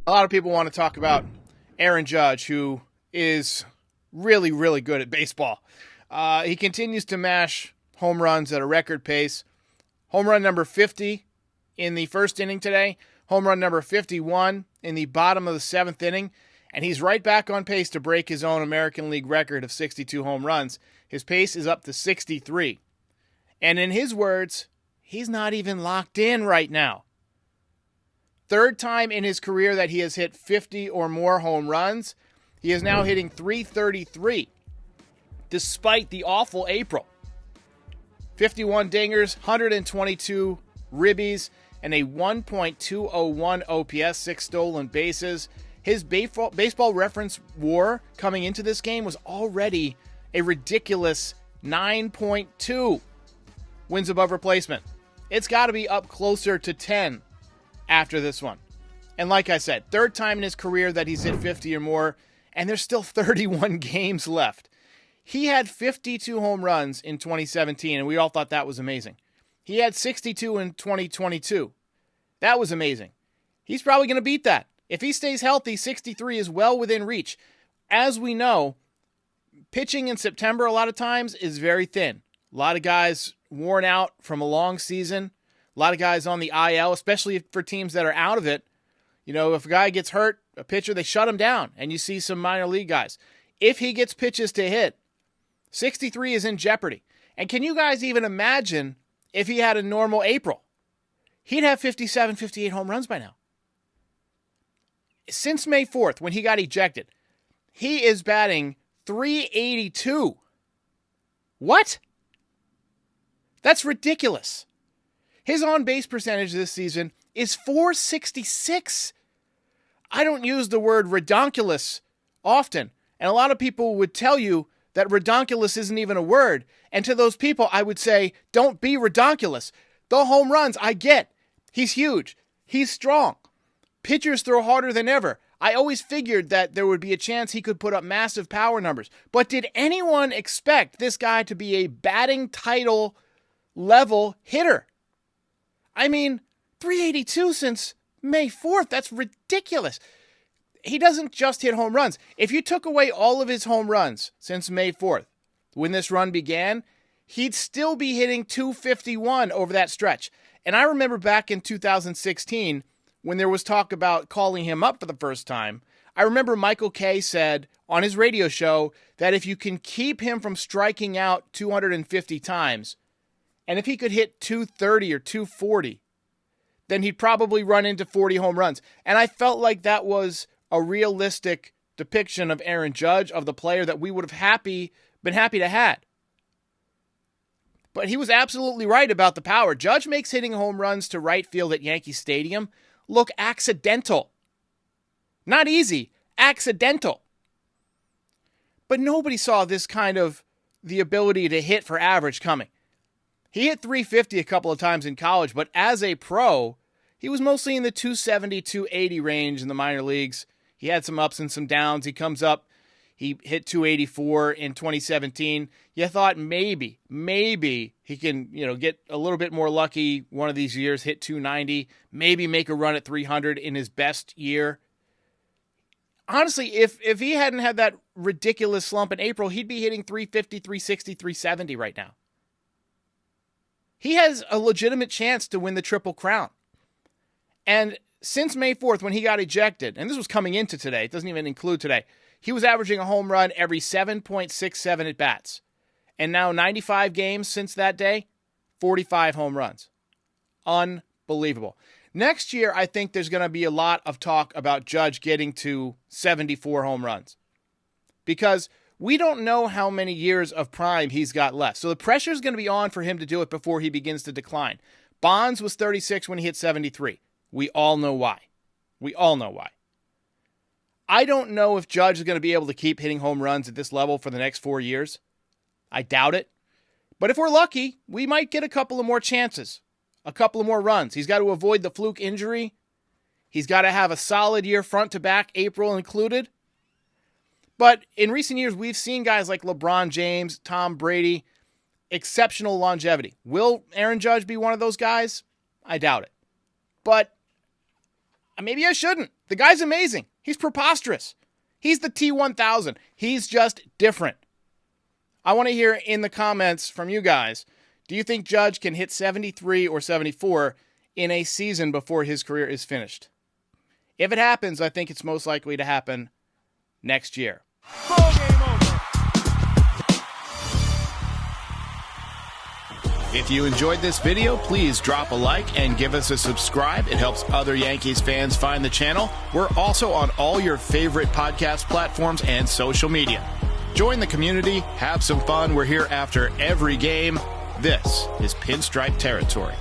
A lot of people want to talk about Aaron Judge, who is really, really good at baseball. He continues to mash home runs at a record pace. Home run number 50 in the first inning today. Home run number 51 in the bottom of the seventh inning. And he's right back on pace to break his own American League record of 62 home runs. His pace is up to 63. And in his words, he's not even locked in right now. Third time in his career that he has hit 50 or more home runs. He is now hitting .333, despite the awful April. 51 dingers, 122 ribbies, and a 1.201 OPS, 6 stolen bases. His baseball reference WAR coming into this game was already a ridiculous 9.2 wins above replacement. It's got to be up closer to 10 after this one. And like I said, third time in his career that he's hit 50 or more, and there's still 31 games left. He had 52 home runs in 2017, and we all thought that was amazing. He had 62 in 2022. That was amazing. He's probably going to beat that. If he stays healthy, 63 is well within reach. As we know, pitching in September a lot of times is very thin. A lot of guys worn out from a long season. A lot of guys on the IL, especially for teams that are out of it. You know, if a guy gets hurt, a pitcher, they shut him down, and you see some minor league guys. If he gets pitches to hit, 63 is in jeopardy. And can you guys even imagine if he had a normal April? He'd have 57, 58 home runs by now. Since May 4th, when he got ejected, he is batting .382. What? That's ridiculous. His on-base percentage this season is .466. I don't use the word redonkulous often, and a lot of people would tell you that redonkulous isn't even a word, and to those people I would say, don't be redonkulous. The home runs, I get. He's huge. He's strong. Pitchers throw harder than ever. I always figured that there would be a chance he could put up massive power numbers, but did anyone expect this guy to be a batting title level hitter? I mean, .382 since May 4th, that's ridiculous. He doesn't just hit home runs. If you took away all of his home runs since May 4th, when this run began, he'd still be hitting .251 over that stretch. And I remember back in 2016, when there was talk about calling him up for the first time, I remember Michael Kay said on his radio show that if you can keep him from striking out 250 times, and if he could hit .230 or .240, then he'd probably run into 40 home runs. And I felt like that was a realistic depiction of Aaron Judge, of the player that we would have been happy to have. But he was absolutely right about the power. Judge makes hitting home runs to right field at Yankee Stadium look accidental. Not easy, accidental. But nobody saw this kind of the ability to hit for average coming. He hit .350 a couple of times in college, but as a pro, he was mostly in the .270, .280 range in the minor leagues. He had some ups and some downs. He comes up, he hit .284 in 2017. You thought maybe he can, get a little bit more lucky one of these years, hit .290, maybe make a run at .300 in his best year. Honestly, if he hadn't had that ridiculous slump in April, he'd be hitting .350, .360, .370 right now. He has a legitimate chance to win the Triple Crown. And since May 4th, when he got ejected, and this was coming into today, it doesn't even include today, he was averaging a home run every 7.67 at-bats. And now 95 games since that day, 45 home runs. Unbelievable. Next year, I think there's going to be a lot of talk about Judge getting to 74 home runs. Because we don't know how many years of prime he's got left. So the pressure is going to be on for him to do it before he begins to decline. Bonds was 36 when he hit 73. We all know why. I don't know if Judge is going to be able to keep hitting home runs at this level for the next 4 years. I doubt it. But if we're lucky, we might get a couple of more chances, a couple of more runs. He's got to avoid the fluke injury. He's got to have a solid year front to back, April included. But in recent years, we've seen guys like LeBron James, Tom Brady, exceptional longevity. Will Aaron Judge be one of those guys? I doubt it. But maybe I shouldn't. The guy's amazing. He's preposterous. He's the T1000. He's just different. I want to hear in the comments from you guys, do you think Judge can hit 73 or 74 in a season before his career is finished? If it happens, I think it's most likely to happen next year. Ball game over. If you enjoyed this video, please drop a like and give us a subscribe. It helps other Yankees fans find the channel. We're also on all your favorite podcast platforms and social media. Join the community, have some fun. We're here after every game. This is Pinstripe Territory.